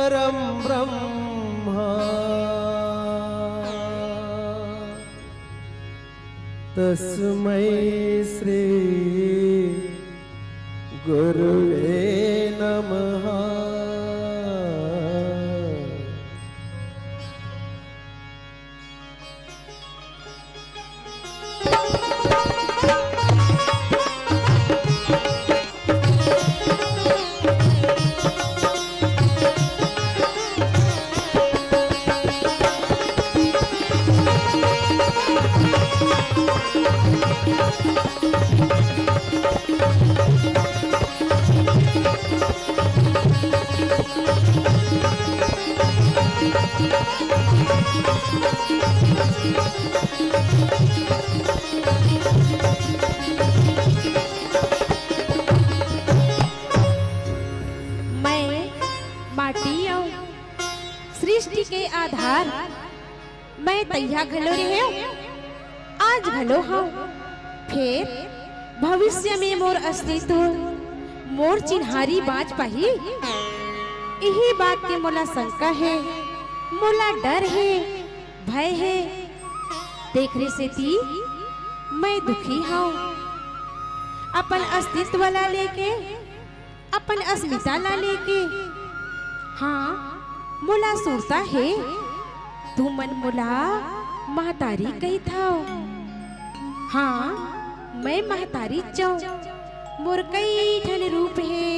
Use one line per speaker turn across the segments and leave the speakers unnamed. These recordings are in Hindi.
परम ब्रह्मा तस्मै श्री गुरुवे नमः।
सृष्टि के आधार मैं तैया घलो रहे आज घलो हूँ, फिर भविष्य में मोर अस्तित्व मोर चिन्हारी बाज पाही। यही बात के मोला शंका है, मोला डर है, भय है। देख रही से ती मैं दुखी हूँ, अपन अस्तित्व ला लेके, अपन अस्मिता ला लेके। हाँ मोला सुरता है, तू मन मोला महतारी कही था। हाँ मैं महतारी चाऊ, मोर कई ठन रूप है,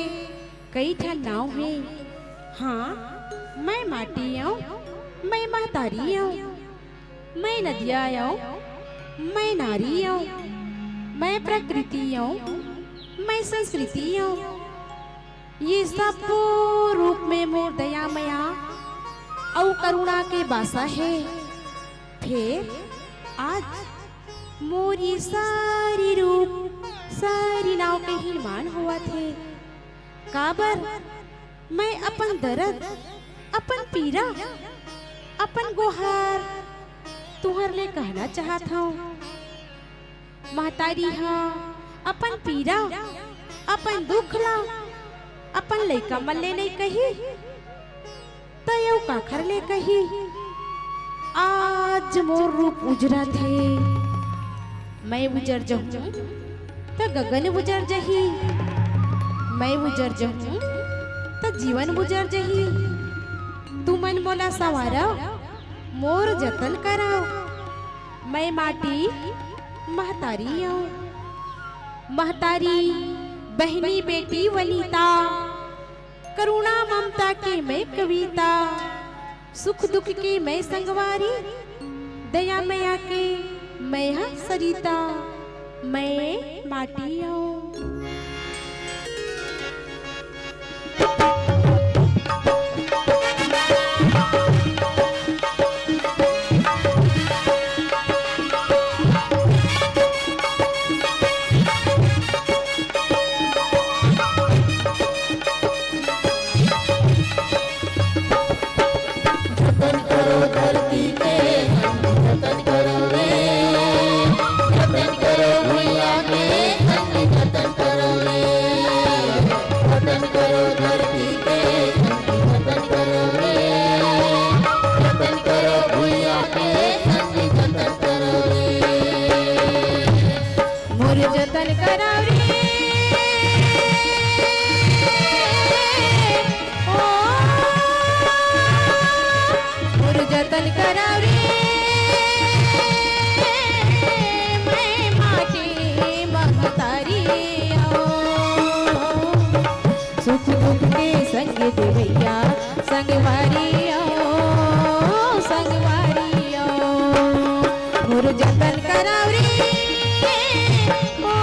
कई ठन नाव है। हाँ मैं माटी आऊ, मैं महतारी आऊ, मैं नदिया आऊ, मैं नारी आऊ, मैं प्रकृति आऊ, मैं संस्कृति आऊ। ये सब रूप में मोर दया मया और करुणा के बासा है। फिर आज मोर ये सारी रूप सारी नाव के हिमान हुआ थे। काबर मैं अपन दर्द, अपन पीरा, अपन गुहार तुहर ले कहना चाहत हूँ। महतारी हाँ अपन पीरा, अपन दुख ला अपन लइका मन ले नहीं कही तो यू काखर ले कही। आज मोर रूप उजरा थे, मैं उजर जाऊं तो गगन उजर जही, मैं उजर जाऊं तो जीवन उजर जही। तू मन मोला सवारा मोर जतन कराओ, मैं माटी महतारी आऊं। महतारी बहनी बेटी वनिता, करुणा ममता के मैं कविता, सुख दुख के मैं संगवारी, दया मया के मैं हाँ सरिता, मैं माटी आऊं। जतन कराव रे ओ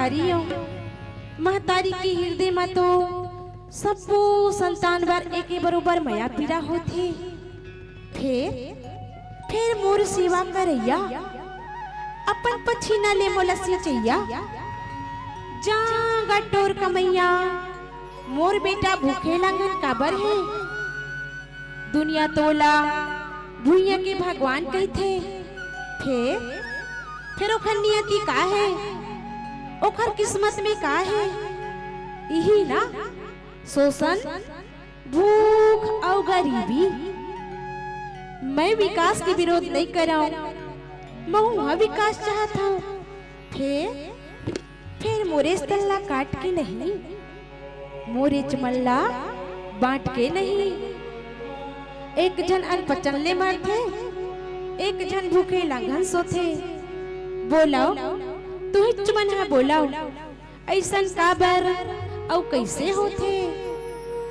महतारी हूँ। महतारी के हृदय में तो सबको संतान बार एक बरोबर माया पीड़ा होती। फिर मोर सेवा करैया अपन पछीना ले मोलसी चैया जा गटोर कमैया मोर बेटा भूखे लांगन काबर है। दुनिया तोला भुइया के भगवान कहते। फिर ओखर नियति का है, ओखर किस्मत में का है। यही ना शोषण, भूख और गरीबी। मैं विकास के विरोध नहीं कर रहा हूँ, मैं वहाँ विकास चाहता हूँ। फिर मोरे स्तल्ला काट के नहीं, मोरे चमल्ला बांट के नहीं। एक जन अनपचन ले मरते, एक जन भूखे लांघन सोते। बोलाओ तू ही चुमन है, बोलाओ ऐसन काबर औ कैसे होते।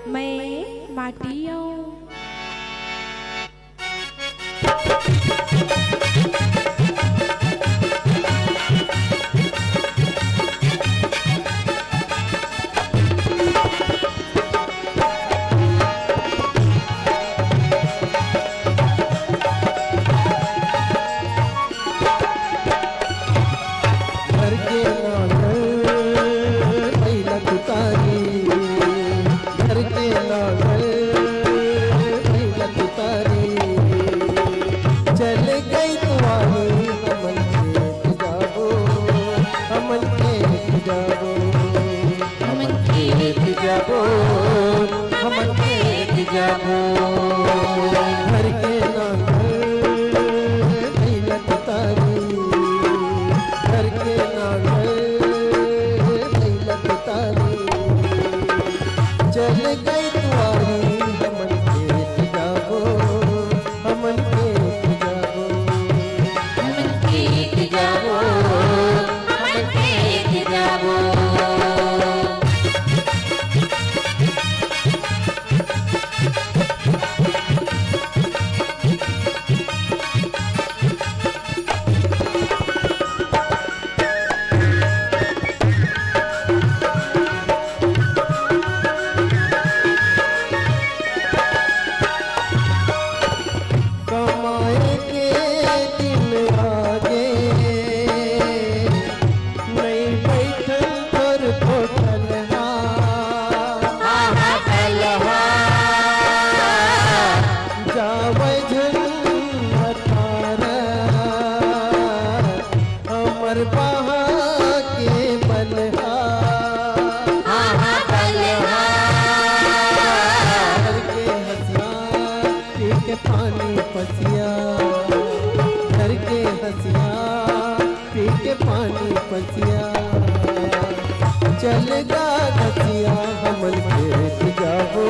मैं माटी हूँ।
चलगा घसिया हमन खेत जाबो,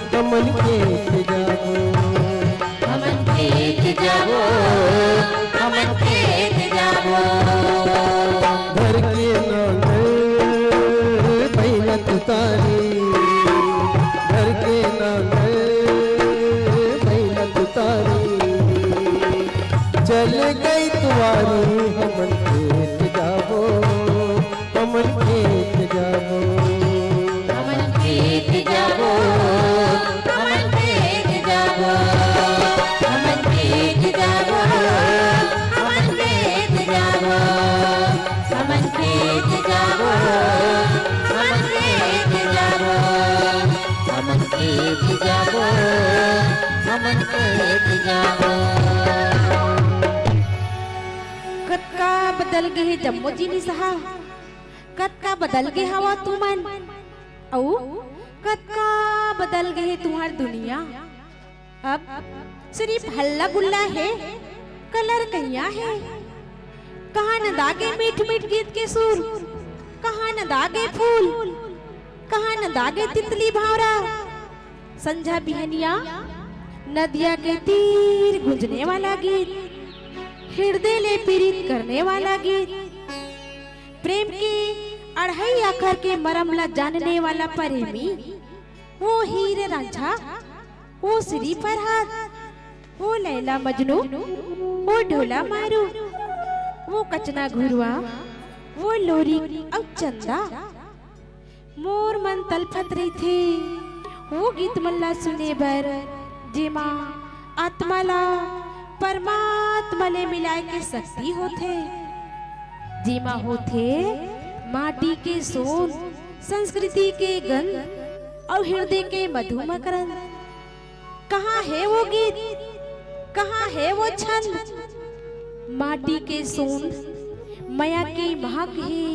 हमन खेत जाबो,
हमन खेत जाबो, हमन खेत जाबो।
घर के नांगल पहिला तुतारी, घर के नांगल पहिला तुतारी। चल गई तुआरी हमन खेत जाबो, हमन खेत जाबो,
हमन खेत जाबो, हमन खेत जाबो, हमन खेत जाबो, हमन खेत जाबो, हमन खेत जाबो, हमन खेत जाबो, हमन खेत जाबो, हमन खेत जाबो।
कत्का बदल गए जम्मो जीनी सहा, कत्का बदल गए हवा तुमन, औ कत्का बदल गए तुम्हार दुनिया। अब सिर्फ हल्ला गुल्ला है, कलर कहिया है। कहाँ न दागे मीठ मीठ गीत के सुर, कहाँ न दागे फूल, कहाँ न दागे तितली भावरा। संझा बिहनिया नदिया के तीर गुंजने वाला गीत, हृदय ले पीड़ित करने वाला गीत, प्रेम की अढ़ाई आखर के मरमला जानने वाला प्रेमी। वो हीरे रांझा, वो श्री फरहाद, वो लैला मजनू, वो ढोला मारू, वो कचना घुरुआ, वो लोरी और चंदा मोर मन तलफत रही थे वो गीत मल्ला सुने बर जेमा आत्मा ला परमात्मा ले मिलाए के शक्ति होथे जेमा होथे माटी के सोन संस्कृति के गंध और हृदय के मधुमकरंद। कहाँ है वो गीत, कहाँ है वो छंद? माटी के सोन माया की महक है,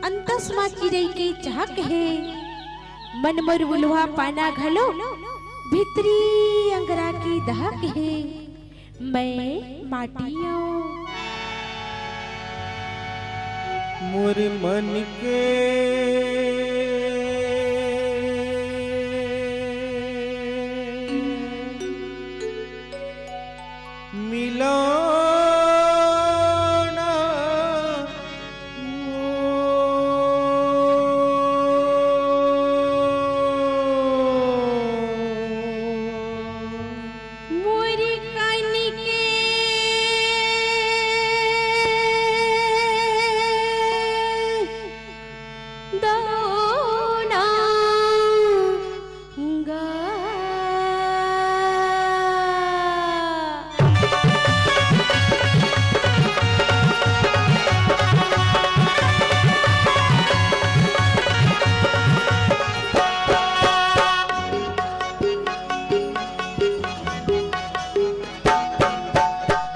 अंतस्मा चिड़ै के चहक है, मन मर बुलवा पाना घलो भितरी अंगरा की दहक है। मैं माटियों
मोर मन के मिलाना
मोरी कानी के दौना गा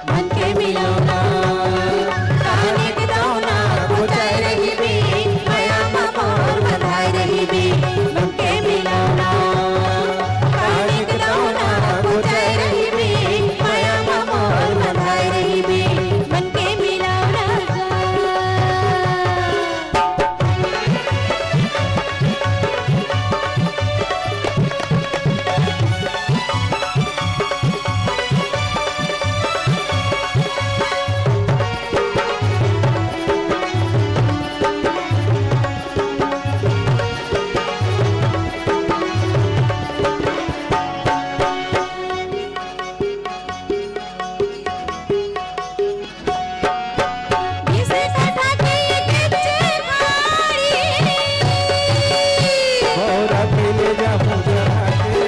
मन के मिलौना काने के दौना बुझाए रही बी माया मोर बधाई रही बी। मन के मिलौना काने के दौना बुझाए रही बी माया मोर बधाई रही बी। मन के मिलौना जिसे कथा की किच्चे खाड़ी
और अकेले जाऊं जरा के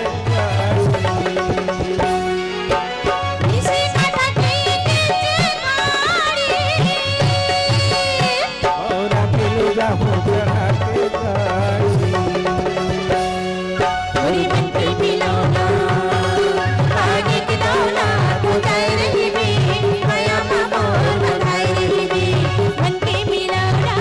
जिसे कथा की किच्चे खाड़ी
और अकेले जाऊं जरा के
पूरी मन के मिलौना आगे के दौना बुझाए रही बी माया मोर बधाई रही बी। मन के मिलौना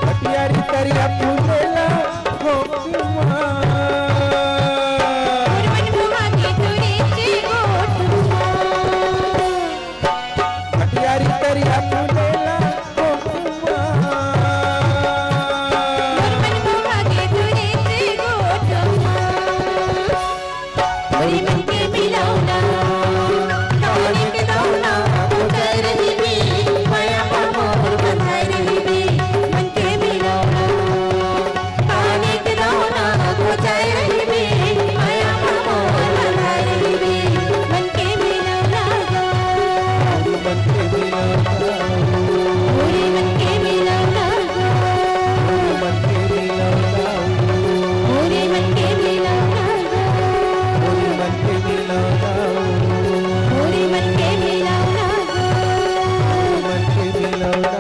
हटियारी करिया पूजेला हो
मन बुआ के तुरे के गोटुआ
हटियारी करिया पूजेला हो
मन बुआ के तुरे के गोटुआ पूरी मन के मिलौना काने के दौना बुझाए रही बी माया मोर बधाई रही बी। मन के मिलौना काने के दौना बुझाए रही बी माया मोर बधाई रही बी। मन के मिलौना
मन के मिलौना
पूरी मन के मिलौना
मन के मिलौना
पूरी मन के मिलौना
मन के मिलौना
पूरी मन के मिलौना
मन के मिलौना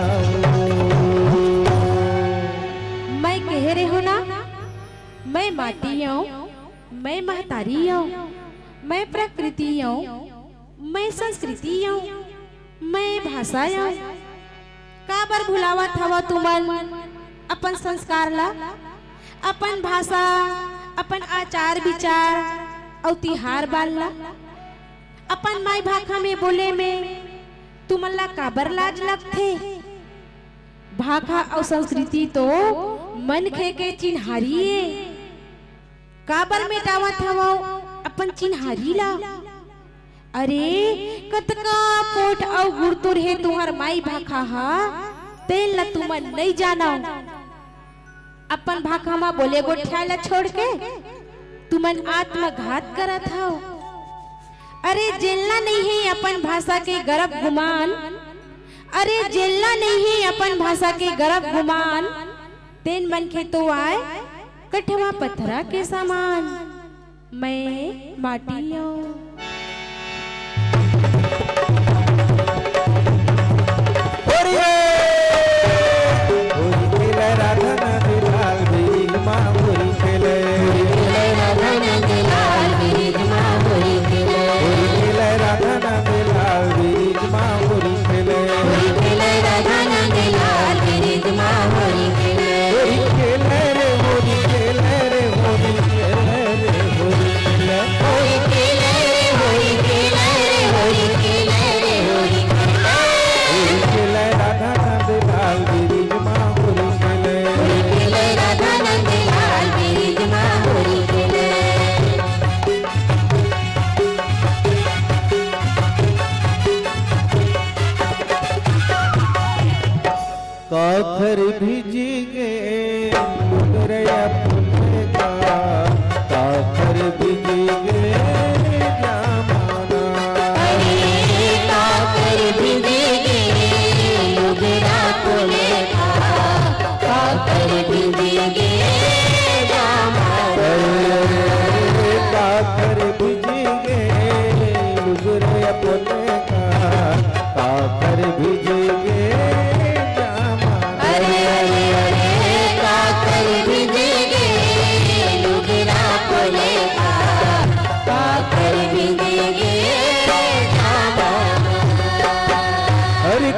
मैं कह रही हूँ ना, मैं माटी हूँ, मैं महतारी हूँ, मैं प्रकृति हूँ, मैं संस्कृति हूँ, मैं भाषा हूँ। काबर भुलावत हवा तुमन अपन संस्कार ला, अपन भाषा, अपन आचार विचार और तिहार बाल ला, अपन माई भाषा में बोले में तुमन ला काबर लाज लगथे? भाषा और संस्कृति तो मन के चिन्हारिये काबर मिटावत हवो अपन चिन्हारी ला। अरे कतका पोट और गुड़तुर है तुहर माई भाखा हा तेल ला तुमन नहीं जाना। अपन भाखा मा बोले गोठिया ला छोड़ के तुमन आत्मघात करत हो। अरे जेलना नहीं है अपन भाषा के गर्व गुमान, अरे जेलना नहीं है अपन भाषा के गर्व गुमान। तेन मन के तो आए कठवा पत्थरा के समान। मैं माटी हूँ
काखर भिजेंगे मुगरया फूल का, काखर भिजेंगे जामाना।
अरे काकर भिजेंगे मुगरा फूल का, काकर भिजेंगे जामाना।
अरे काखर भिजेंगे मुगरया फूल का, काखर भिजेंगे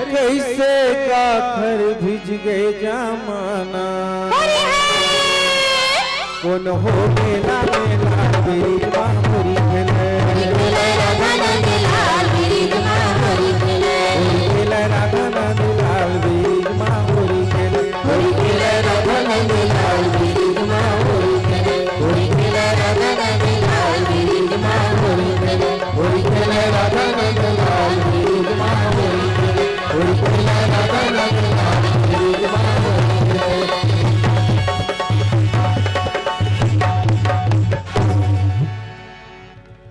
कैसे काखर भिज गए जामाना। कौन हो मेला मेला मेरी मामुरी खेले, मेला राधा नंदलाल मेरी मामुरी खेले, मेला राधा नंदलाल मेरी मामुरी खेले, मेला राधा नंदलाल मेरी मामुरी खेले, मेला राधा नंदलाल मेरी मामुरी खेले, मेला राधा नंदलाल मेरी मामुरी खेले, मेला राधा नंदलाल मेरी मामुरी खेले।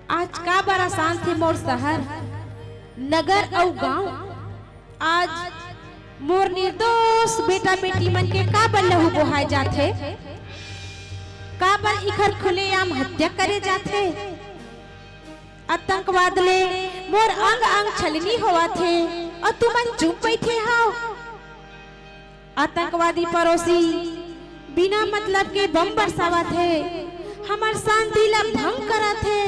आज का बड़ा शांत है मोर शहर नगर और गांव। आज मोर निर्दोष बेटा बेटी मन के का बर लहू बोहाय जाथे, का बर इखर खुलेआम हत्या करे जाथे। आतंकवाद ले मोर अंग अंग छलनी होवा थे और तुमन चुप बैठे हो। आतंकवादी पड़ोसी बिना मतलब के बम बरसावा थे, हमार शांति ला भंग करा थे,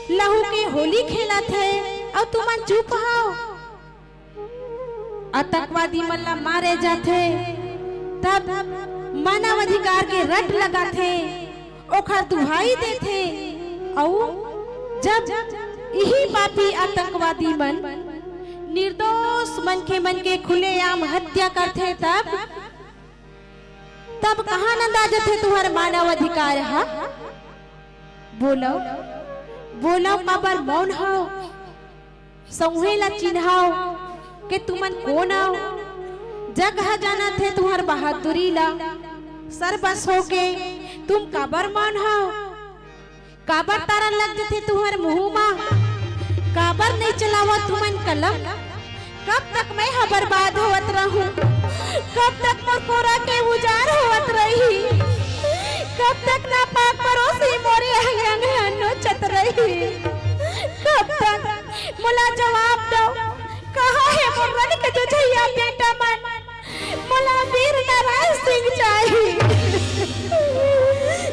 लहू के होली खेला थे और तुमन चुप हो। आतंकवादी मन ला मारे जाथे तब मानव अधिकार के रट लगा थे, ओखर दुहाई देथे। और जब यही पापी आतंकवादी मन निर्दोष मन के खुलेआम हत्या करते तब कहाँ नंदा थे तुम्हारे मानव अधिकार है। बोलो बोलो काबर मौन हो, संहेला चिन्हाओ के तुमन कौन आओ। जगह जाना थे तुम्हार बहादुरी ला, सरबस हो के तुम काबर मौन हो। काबर तारा लग थे तुम्हार मुंह मा, काबर नहीं चलावा तुमन कलम। कब तक मैं बर्बाद होवत रहूं, कब तक मोर कोरा के उजार होवत रही, कब तक ना पाक परोसी मोरे अंग नोचत रही। कब तक मुला जवाब दो, कहाँ है मोर रण के जुझैया बेटा मन। मुला वीर नारायण सिंह चाहिए,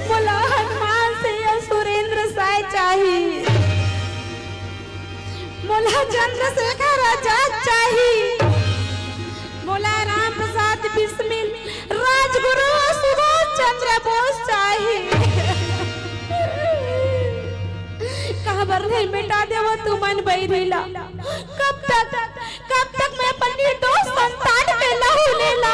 मुला हनुमान सिंह सुरेंद्र साय चाहिए, मुला चंद्रशेखर आजाद चाहिए, मुला राम प्रसाद बिस्मिल राजगुरु सुभाष चंद्र बोस चाहिए। खबर नहीं मिटा देवो तुमन बैरीला। कब तक मैं अपनी दोस्त संतान पे लहू लेला।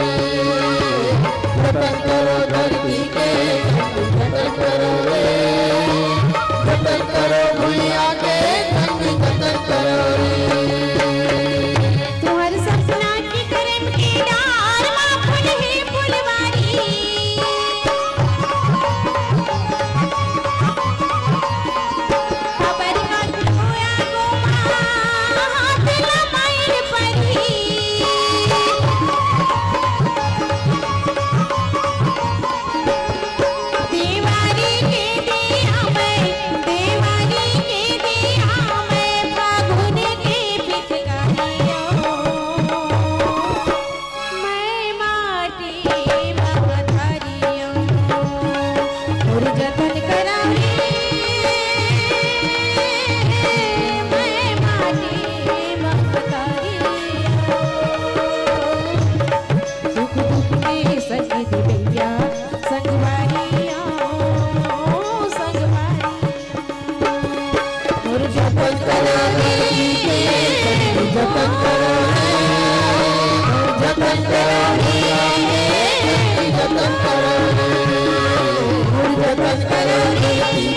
जतन करो रे, जतन करो रे, जतन करो रे।